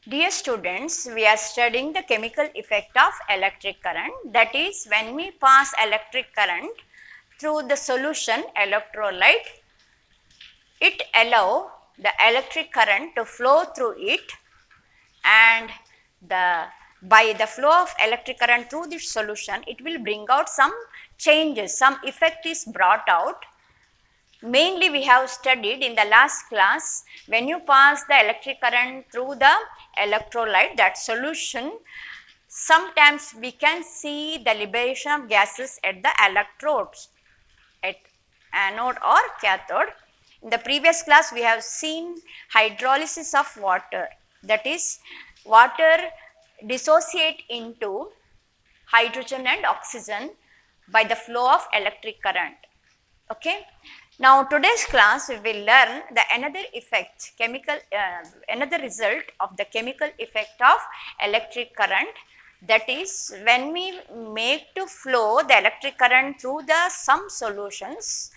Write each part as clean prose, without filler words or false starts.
Dear students, we are studying the chemical effect of electric current. That is, when we pass electric current through the solution electrolyte, it allows the electric current to flow through it, and by the flow of electric current through this solution, it will bring out some changes, some effect is brought out. Mainly we have studied in the last class, when you pass the electric current through the electrolyte, that solution, sometimes we can see the liberation of gases at the electrodes, at anode or cathode. In the previous class we have seen hydrolysis of water, that is, water dissociate into hydrogen and oxygen by the flow of electric current. Okay. Now today's class we will learn the another effect, another result of the chemical effect of electric current. That is, when we make to flow the electric current through the some solutions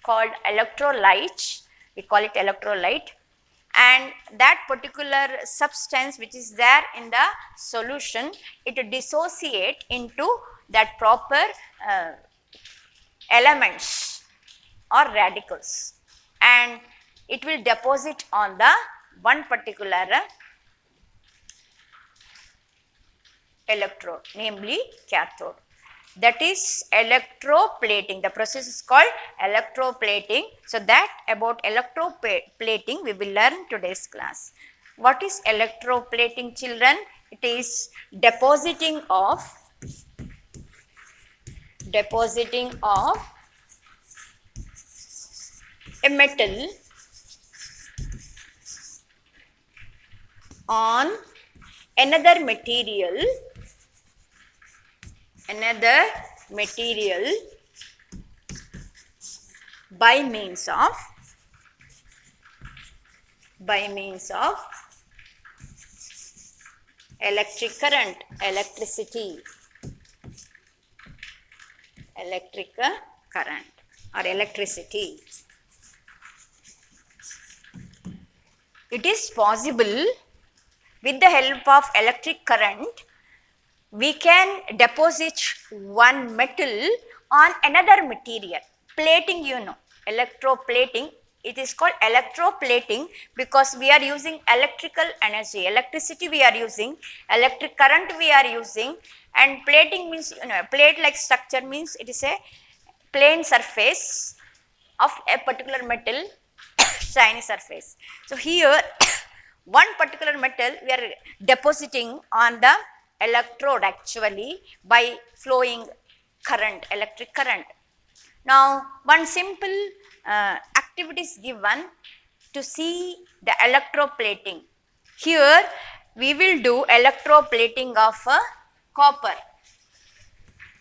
called electrolyte, we call it electrolyte, and that particular substance which is there in the solution, it dissociate into that proper elements or radicals, and it will deposit on the one particular electrode, namely cathode. That is electroplating. The process is called electroplating. So that about electroplating we will learn today's class. What is electroplating, children? It is depositing of a metal on another material by means of electric current, electric current or electricity. It is possible with the help of electric current we can deposit one metal on another material. Plating, you know, electroplating, it is called electroplating because we are using electrical energy, electricity we are using, electric current we are using, and plating means, you know, plate like structure means it is a plane surface of a particular metal, shiny surface. So here one particular metal we are depositing on the electrode actually by flowing current, electric current. Now one simple activity is given to see the electroplating. Here we will do electroplating of copper.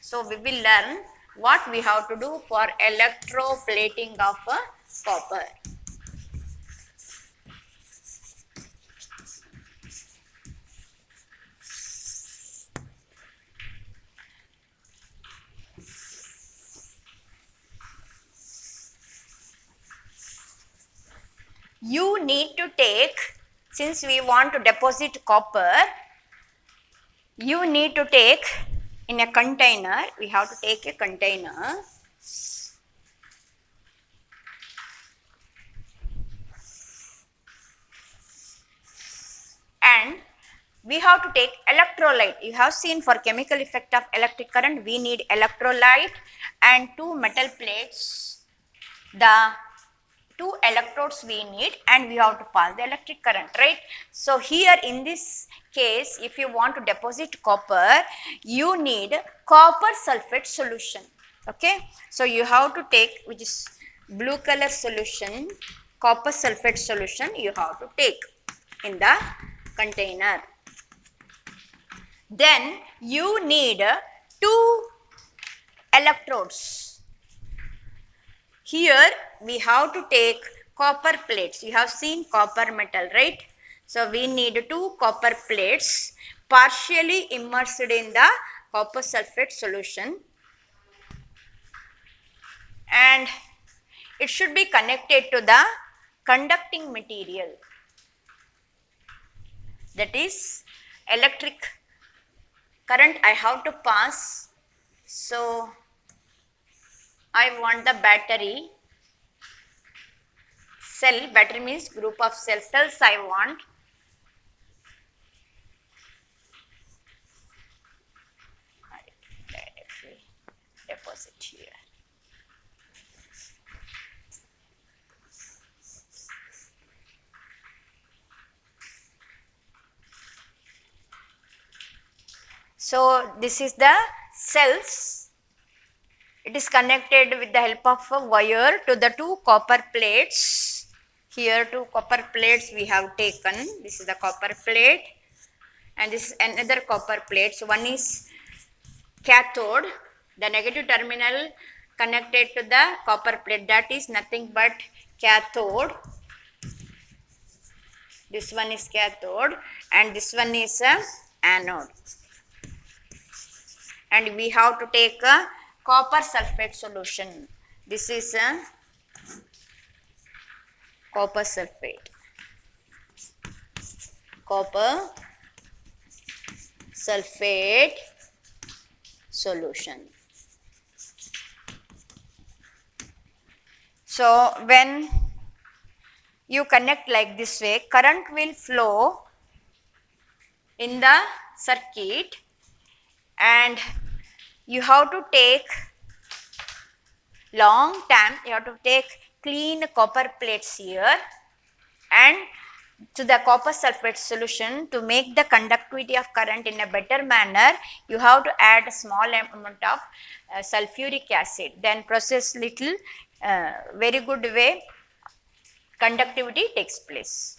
So we will learn what we have to do for electroplating of copper. You need to take, since we want to deposit copper, you need to take in a container, we have to take a container, and we have to take electrolyte. You have seen for chemical effect of electric current we need electrolyte and two metal plates. The two electrodes we need, and we have to pass the electric current, right? So here in this case, if you want to deposit copper, you need copper sulfate solution. Okay, so you have to take, which is blue color solution, copper sulfate solution you have to take in the container. Then you need two electrodes. Here we have to take copper plates. You have seen copper metal, right? So we need two copper plates partially immersed in the copper sulfate solution, and it should be connected to the conducting material. that is electric current I have to pass. So I want the battery cell, battery means group of cells I want. Directly deposit here. So this is the cells. It is connected with the help of a wire to the two copper plates. Here two copper plates we have taken. This is the copper plate and this is another copper plate. So one is cathode, the negative terminal connected to the copper plate, that is nothing but cathode. This one is cathode and this one is a anode. And we have to take a copper sulfate solution. This is a copper sulfate. Copper sulfate solution. So when you connect like this way, current will flow in the circuit and you have to take long time, you have to take clean copper plates here and to the copper sulfate solution. To make the conductivity of current in a better manner, you have to add a small amount of sulfuric acid, then process little very good way conductivity takes place,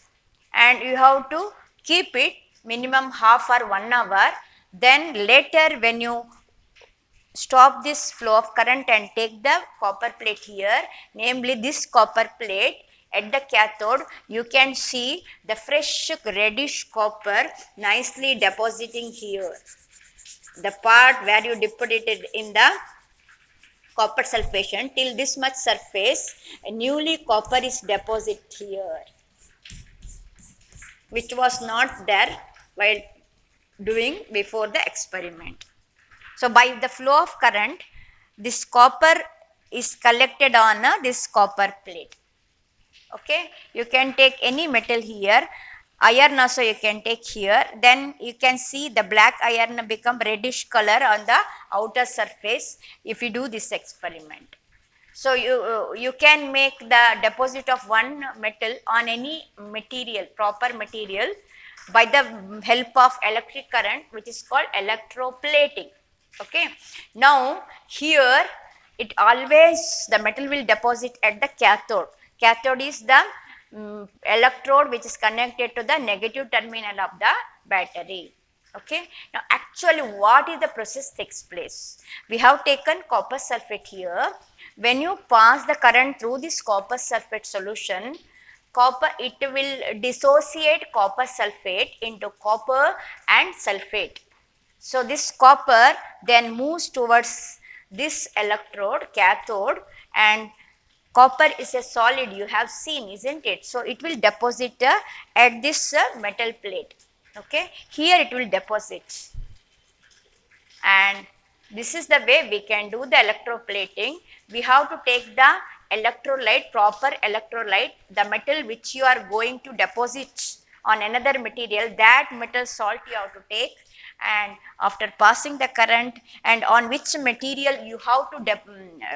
and you have to keep it minimum half or 1 hour. Then later when you stop this flow of current and take the copper plate here, namely this copper plate at the cathode, you can see the fresh reddish copper nicely depositing here. The part where you deposited in the copper sulfation till this much surface, newly copper is deposited here, which was not there while doing before the experiment. So by the flow of current, this copper is collected on this copper plate. Okay, you can take any metal here, iron also you can take here, then you can see the black iron become reddish color on the outer surface if you do this experiment. So you can make the deposit of one metal on any material, proper material, by the help of electric current, which is called electroplating. Okay, now here it always the metal will deposit at the cathode. Cathode is the electrode which is connected to the negative terminal of the battery. Okay, now actually what is the process takes place? We have taken copper sulfate here. When you pass the current through this copper sulfate solution, it will dissociate copper sulfate into copper and sulfate. So this copper then moves towards this electrode, cathode, and copper is a solid, you have seen, isn't it? So it will deposit at this metal plate. Okay, here it will deposit, and this is the way we can do the electroplating. We have to take the electrolyte, proper electrolyte, the metal which you are going to deposit on another material, that metal salt you have to take, and after passing the current and on which material you have to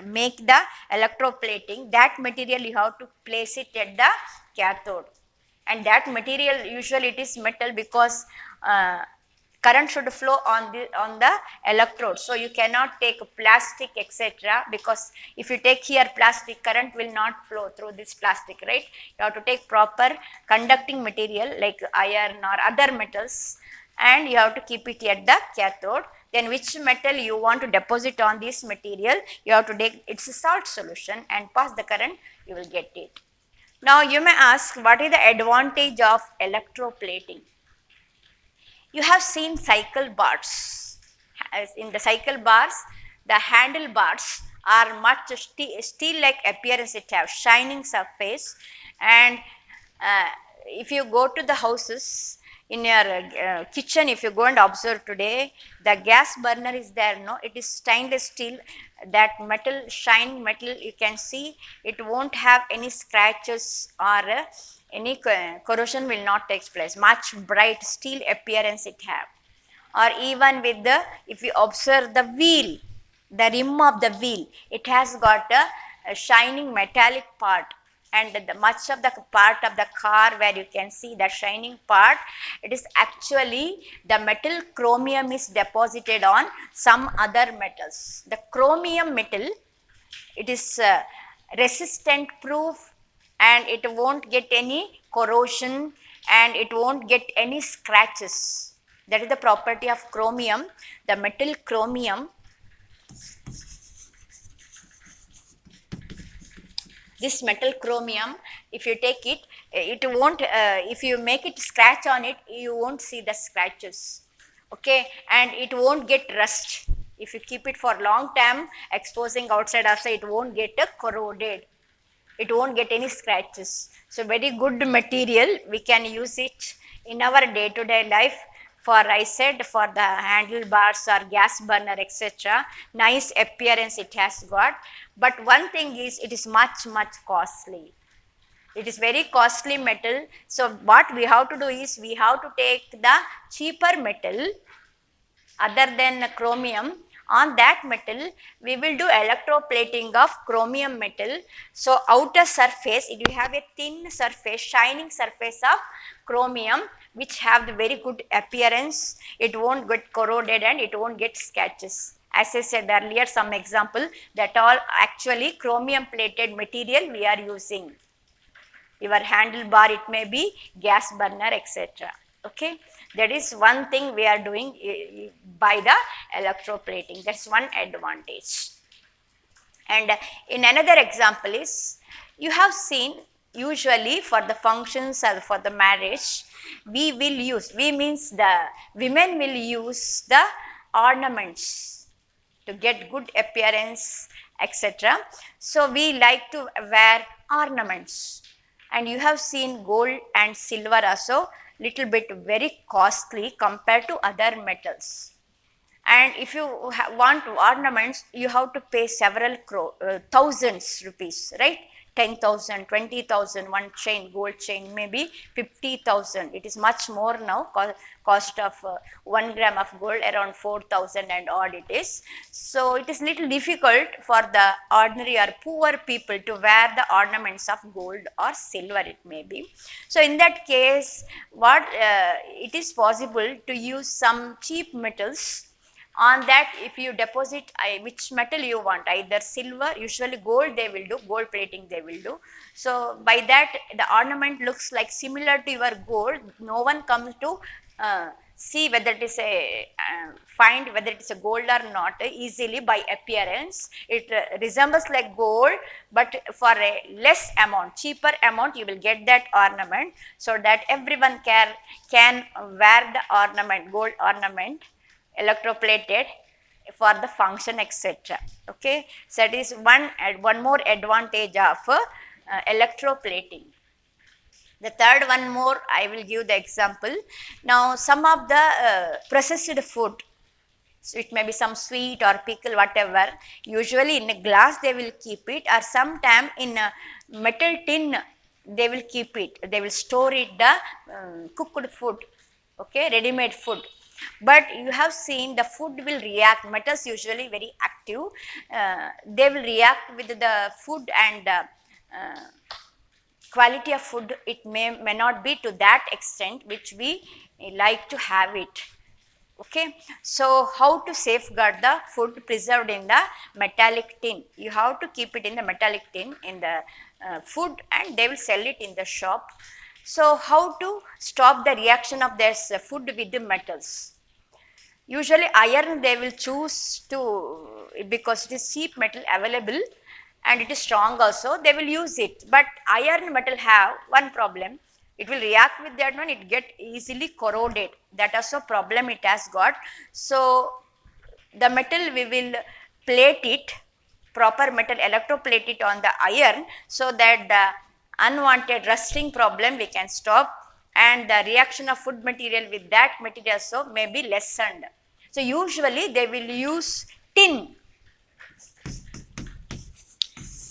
make the electroplating, that material you have to place it at the cathode. And that material usually it is metal because current should flow on the electrode. So you cannot take plastic etc., because if you take here plastic, current will not flow through this plastic, right? You have to take proper conducting material like iron or other metals, and you have to keep it at the cathode. Then which metal you want to deposit on this material, you have to take its salt solution and pass the current, you will get it. Now you may ask, what is the advantage of electroplating? You have seen cycle bars. As in the cycle bars, the handlebars are much steel-like appearance, it have shining surface, and if you go to the houses in your kitchen, if you go and observe today, the gas burner is there, no, it is stainless steel, that metal, shine metal, you can see it won't have any scratches or any corrosion will not take place, much bright steel appearance it have. Or even with the, if you observe the wheel, the rim of the wheel, it has got a shining metallic part, and the much of the part of the car where you can see the shining part, it is actually the metal chromium is deposited on some other metals. The chromium metal, it is resistant proof, and it won't get any corrosion, and it won't get any scratches. That is the property of chromium, the metal chromium. This metal chromium, if you take it, it won't, if you make it scratch on it, you won't see the scratches, okay, and it won't get rust. If you keep it for long time exposing outside also, it won't get corroded, it won't get any scratches. So very good material, we can use it in our day to day life. For, I said, for the handlebars or gas burner etc., nice appearance it has got, but one thing is it is much costly. It is very costly metal. So what we have to do is, we have to take the cheaper metal other than chromium. On that metal we will do electroplating of chromium metal. So outer surface, it will have a thin surface, shining surface of chromium, which have the very good appearance, it won't get corroded and it won't get scratches. As I said earlier, some example, that all actually chromium plated material we are using. Your handlebar, it may be gas burner etc. Okay, that is one thing we are doing by the electroplating. That's one advantage. And in another example is, you have seen usually for the functions or for the marriage, we will use, we means the women will use the ornaments to get good appearance etc. So we like to wear ornaments, and you have seen gold and silver also little bit very costly compared to other metals. And if you want ornaments, you have to pay several thousands rupees, right? 10,000, 20,000, one chain, gold chain, maybe 50,000. It is much more now, cost of 1 gram of gold around 4,000 and odd it is. So it is little difficult for the ordinary or poor people to wear the ornaments of gold or silver, it may be. So in that case, what it is possible to use some cheap metals. On that, if you deposit which metal you want, either silver, usually gold they will do, gold plating they will do. So by that the ornament looks like similar to your gold. No one comes to see whether it is a find whether it is a gold or not easily by appearance. It resembles like gold, but for a less amount, cheaper amount, you will get that ornament, so that everyone can wear the ornament, gold ornament, electroplated for the function etc. Okay, so that is one more advantage of electroplating. The third one more, I will give the example. Now some of the processed food, so it may be some sweet or pickle, whatever, usually in a glass they will keep it, or sometime in a metal tin they will keep it, they will store it, the cooked food, okay, ready-made food. But you have seen the food will react, metals usually very active, they will react with the food, and quality of food, it may not be to that extent which we like to have it. Okay, so how to safeguard the food preserved in the metallic tin? You have to keep it in the metallic tin in the food, and they will sell it in the shop. So how to stop the reaction of this food with the metals? Usually iron they will choose to, because it is cheap metal available and it is strong also, they will use it. But iron metal have one problem, it will react with that one, it get easily corroded, that also problem it has got. So the metal we will plate it, proper metal electroplate it on the iron, so that the unwanted rusting problem we can stop. and the reaction of food material with that material so may be lessened. So usually they will use tin.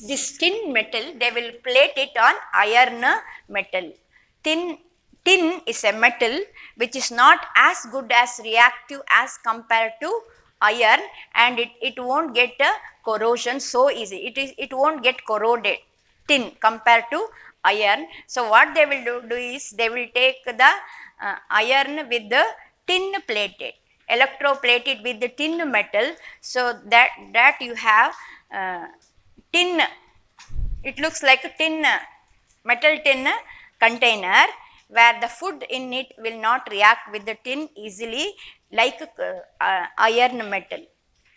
This tin metal, they will plate it on iron metal. Tin is a metal which is not as good as reactive as compared to iron, and it won't get corrosion so easy. It won't get corroded, tin compared to iron. So what they will do is they will take the iron with the tin plated, electroplated with the tin metal, so that you have tin. It looks like a tin, metal tin container where the food in it will not react with the tin easily like iron metal,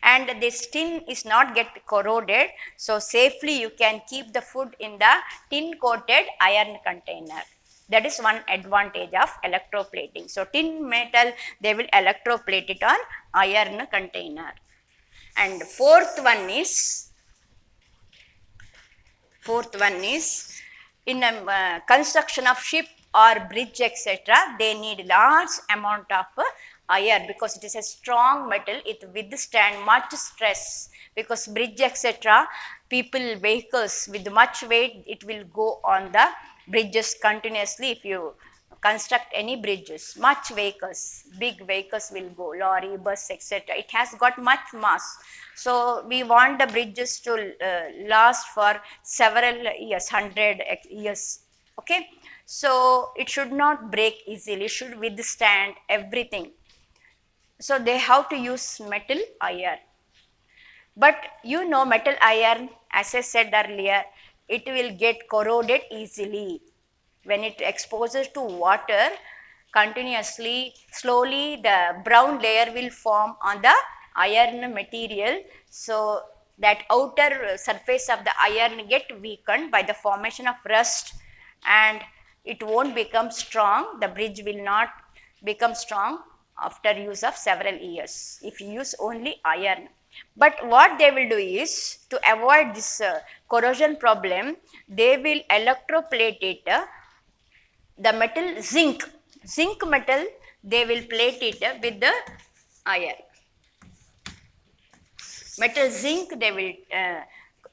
and this tin is not get corroded, so safely you can keep the food in the tin coated iron container. That is one advantage of electroplating. So tin metal, they will electroplate it on iron container. And fourth one is in a construction of ship or bridge etc., they need large amount of iron because it is a strong metal. It withstand much stress because bridge etc., people, vehicles with much weight, it will go on the bridges continuously. If you construct any bridges, much vehicles, big vehicles will go, lorry, bus etc., it has got much mass. So we want the bridges to last for several years, 100 years. Okay, so it should not break easily, should withstand everything. So they have to use metal iron. But you know, metal iron, as I said earlier, it will get corroded easily when it exposes to water continuously. Slowly the brown layer will form on the iron material, so that outer surface of the iron get weakened by the formation of rust, and it won't become strong. The bridge will not become strong after use of several years if you use only iron. But what they will do is, to avoid this corrosion problem, they will electroplate it, the metal zinc metal, they will plate it with the iron. Metal zinc, they will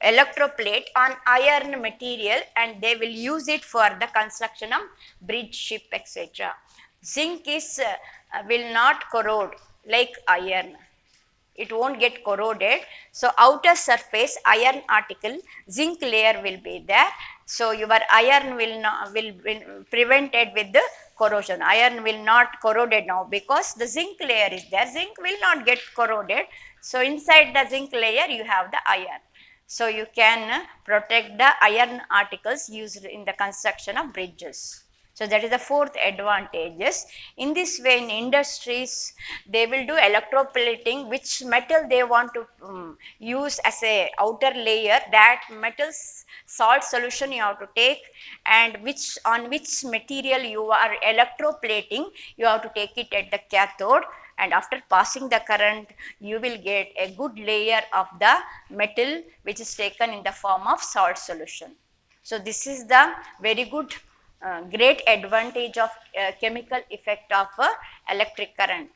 electroplate on iron material, and they will use it for the construction of bridge, ship etc. Zinc is will not corrode like iron, it won't get corroded. So outer surface iron article, zinc layer will be there, so your iron will not, will prevented with the corrosion. Iron will not corroded now because the zinc layer is there, zinc will not get corroded. So inside the zinc layer you have the iron, so you can protect the iron articles used in the construction of bridges. So that is the fourth advantages. In this way, in industries, they will do electroplating, which metal they want to use as a outer layer, that metal's salt solution you have to take, and on which material you are electroplating, you have to take it at the cathode, and after passing the current you will get a good layer of the metal which is taken in the form of salt solution. So this is the very good great advantage of chemical effect of electric current.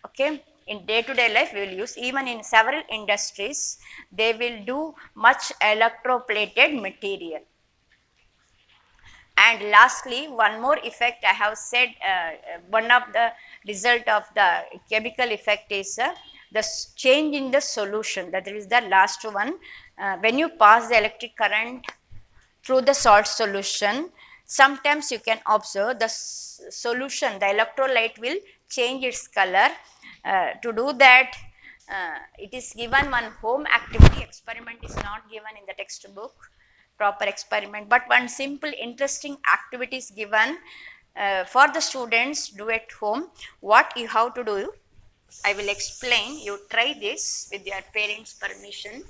Okay, in day to day life we will use, even in several industries they will do much electroplated material. And lastly, one more effect I have said, one of the result of the chemical effect is the change in the solution. That is the last one. When you pass the electric current through the salt solution, sometimes you can observe the solution, the electrolyte will change its color. To do that, it is given one home activity, experiment is not given in the textbook, proper experiment, but one simple interesting activity is given for the students do at home. What you have to do, I will explain, you try this with your parents' permission.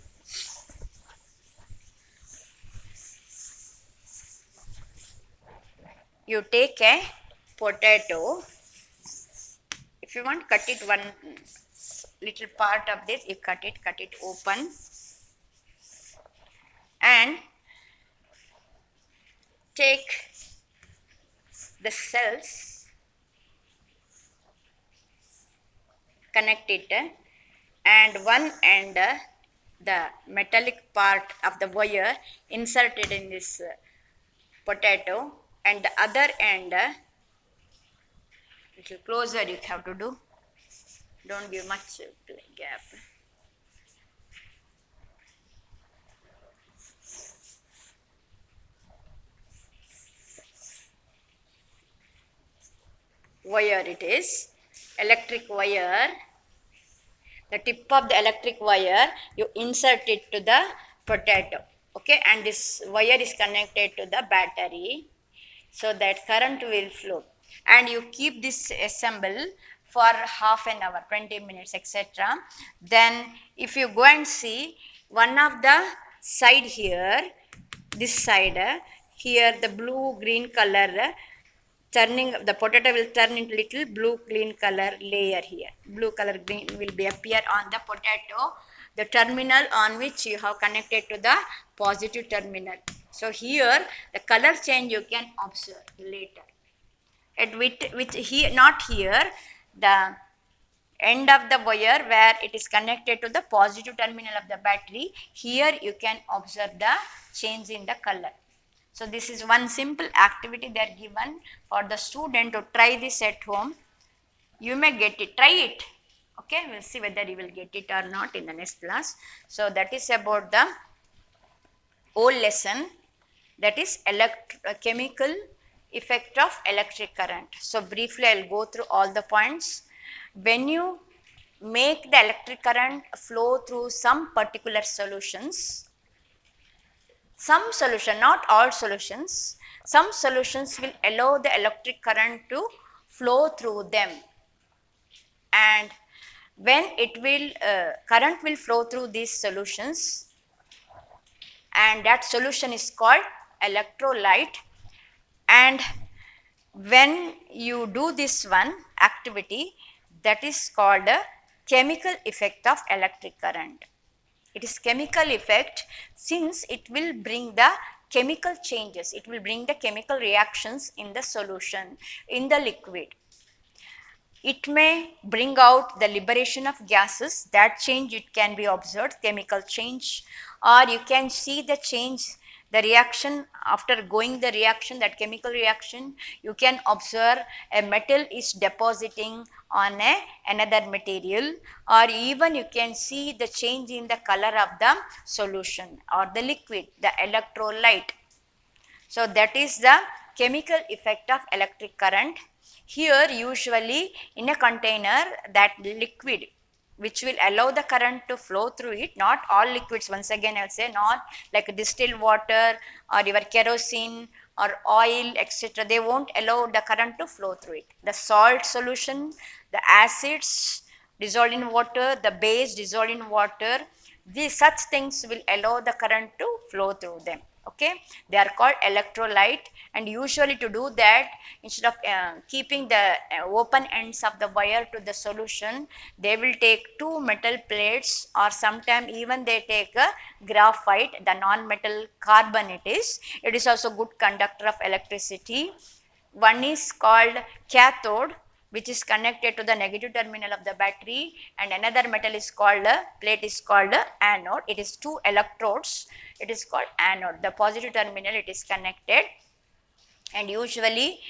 You take a potato, if you want cut it one little part of this, you cut it open, and take the cells, connect it, and one end the metallic part of the wire inserted in this potato, and the other end little closer you have to do, don't give much gap. Wire it is, electric wire. The tip of the electric wire, you insert it to the potato, okay, and this wire is connected to the battery, so that current will flow, and you keep this assemble for half an hour, 20 minutes, etc. Then if you go and see one of the side here, this side, here the blue green color, turning, the potato will turn into little blue green color layer here. Blue color green will be appear on the potato, the terminal on which you have connected to the positive terminal. So here the color change you can observe later. At which here, not here, the end of the wire where it is connected to the positive terminal of the battery, here you can observe the change in the color. So this is one simple activity they are given for the student to try this at home. You may get it, try it. Okay, we'll see whether you will get it or not in the next class. So that is about the old lesson, that is chemical effect of electric current. So briefly I will go through all the points. When you make the electric current flow through some particular solutions, some solution, not all solutions, some solutions will allow the electric current to flow through them, and when it will current will flow through these solutions, and that solution is called electrolyte. And when you do this one activity, that is called a chemical effect of electric current. It is chemical effect since it will bring the chemical changes, it will bring the chemical reactions in the solution, in the liquid. It may bring out the liberation of gases, that change it can be observed, chemical change, or you can see the change, the reaction after going the reaction, that chemical reaction, you can observe a metal is depositing on another material, or even you can see the change in the color of the solution or the liquid, the electrolyte. So that is the chemical effect of electric current. Here usually in a container, that liquid which will allow the current to flow through it, not all liquids, once again I will say, not like distilled water or your kerosene or oil, etc. They won't allow the current to flow through it. The salt solution, the acids dissolved in water, the base dissolved in water, these such things will allow the current to flow through them. Okay, they are called electrolyte, and usually to do that, instead of keeping the open ends of the wire to the solution, they will take two metal plates, or sometimes even they take a graphite, the non-metal carbon it is also good conductor of electricity. One is called cathode, which is connected to the negative terminal of the battery, and another metal is called plate is called anode. It is two electrodes, it is called anode. The positive terminal it is connected, and usually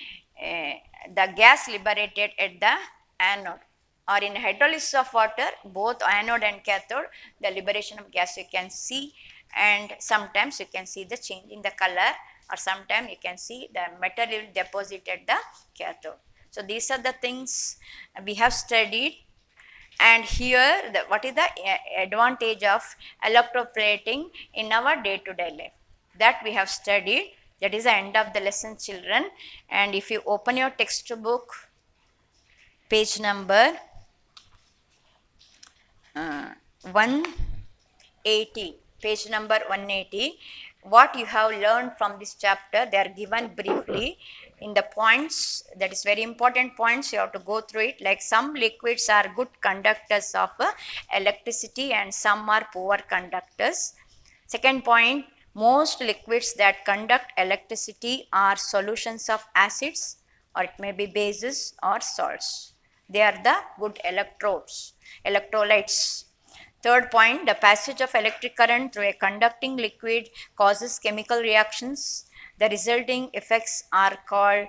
the gas liberated at the anode, or in hydrolysis of water, both anode and cathode, the liberation of gas you can see, and sometimes you can see the change in the color, or sometimes you can see the metal deposited the cathode. So these are the things we have studied, and here what is the advantage of electroplating in our day-to-day life, that we have studied. That is the end of the lesson, children. And if you open your textbook, page number 180, page number 180, what you have learned from this chapter, they are given briefly in the points. That is very important points, you have to go through it. Like some liquids are good conductors of electricity and some are poor conductors. Second point, most liquids that conduct electricity are solutions of acids or it may be bases or salts. They are the good electrodes, electrolytes. Third point, the passage of electric current through a conducting liquid causes chemical reactions. The resulting effects are called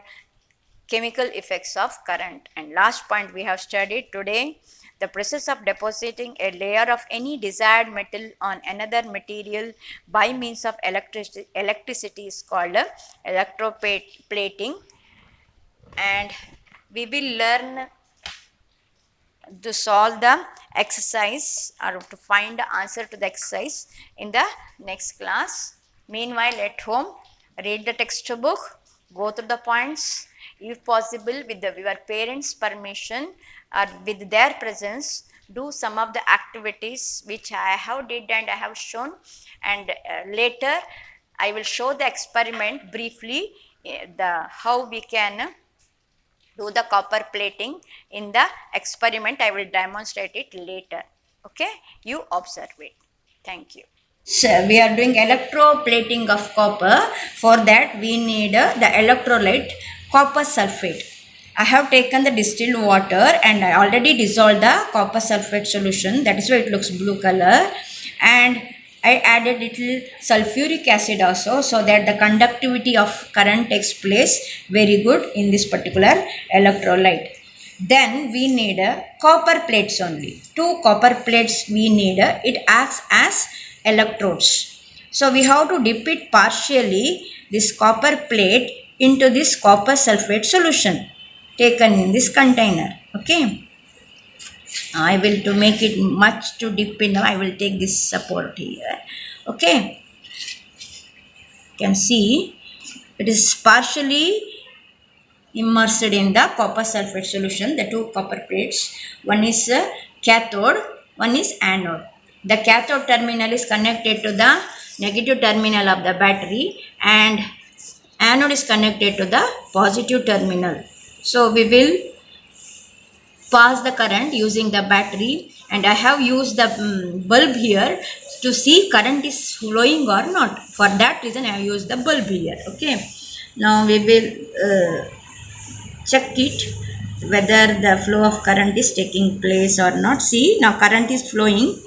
chemical effects of current. And last point we have studied today, the process of depositing a layer of any desired metal on another material by means of electricity is called electroplating. And we will learn to solve the exercise or to find the answer to the exercise in the next class. Meanwhile, at home, read the textbook, go through the points, if possible with your parents' permission or with their presence, do some of the activities which I have did and I have shown, and later I will show the experiment briefly, how we can do the copper plating in the experiment. I will demonstrate it later. Okay, you observe it. Thank you. So we are doing electroplating of copper. For that we need the electrolyte copper sulfate. I have taken the distilled water and I already dissolved the copper sulfate solution. That is why it looks blue color. And I added little sulfuric acid also, so that the conductivity of current takes place very good in this particular electrolyte. Then we need copper plates only. 2 copper plates we need. It acts as electrodes. So we have to dip it partially, this copper plate, into this copper sulfate solution taken in this container. Okay. I will, to make it much to dip in, I will take this support here. Okay. You can see it is partially immersed in the copper sulfate solution. The 2 copper plates, one is cathode, one is anode. The cathode terminal is connected to the negative terminal of the battery and anode is connected to the positive terminal. So we will pass the current using the battery, and I have used the bulb here to see current is flowing or not. For that reason I have used the bulb here. Okay. Now we will check it whether the flow of current is taking place or not. See, now current is flowing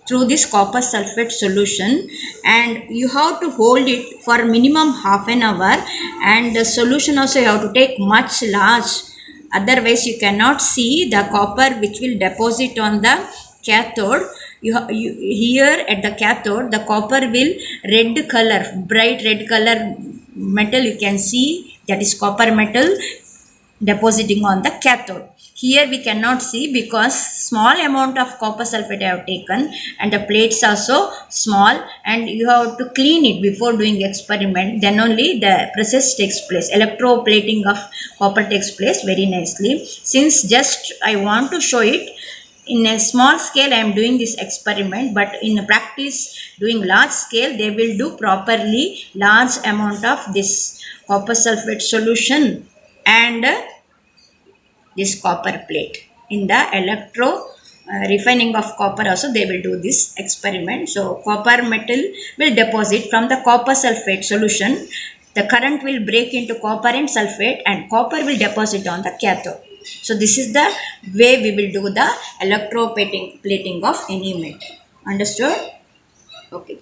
through this copper sulfate solution, and you have to hold it for minimum half an hour, and the solution also you have to take much large, otherwise you cannot see the copper which will deposit on the cathode. Here at the cathode the copper will red color, bright red color metal you can see, that is copper metal depositing on the cathode. Here we cannot see because small amount of copper sulfate I have taken and the plates are so small, and you have to clean it before doing experiment, then only the process takes place. Electroplating of copper takes place very nicely. Since just I want to show it in a small scale, I am doing this experiment, but in practice doing large scale they will do properly large amount of this copper sulfate solution and this copper plate. In the electro refining of copper also they will do this experiment. So copper metal will deposit from the copper sulfate solution. The current will break into copper and sulfate, and copper will deposit on the cathode. So this is the way we will do the electroplating of any metal. Understood? Okay.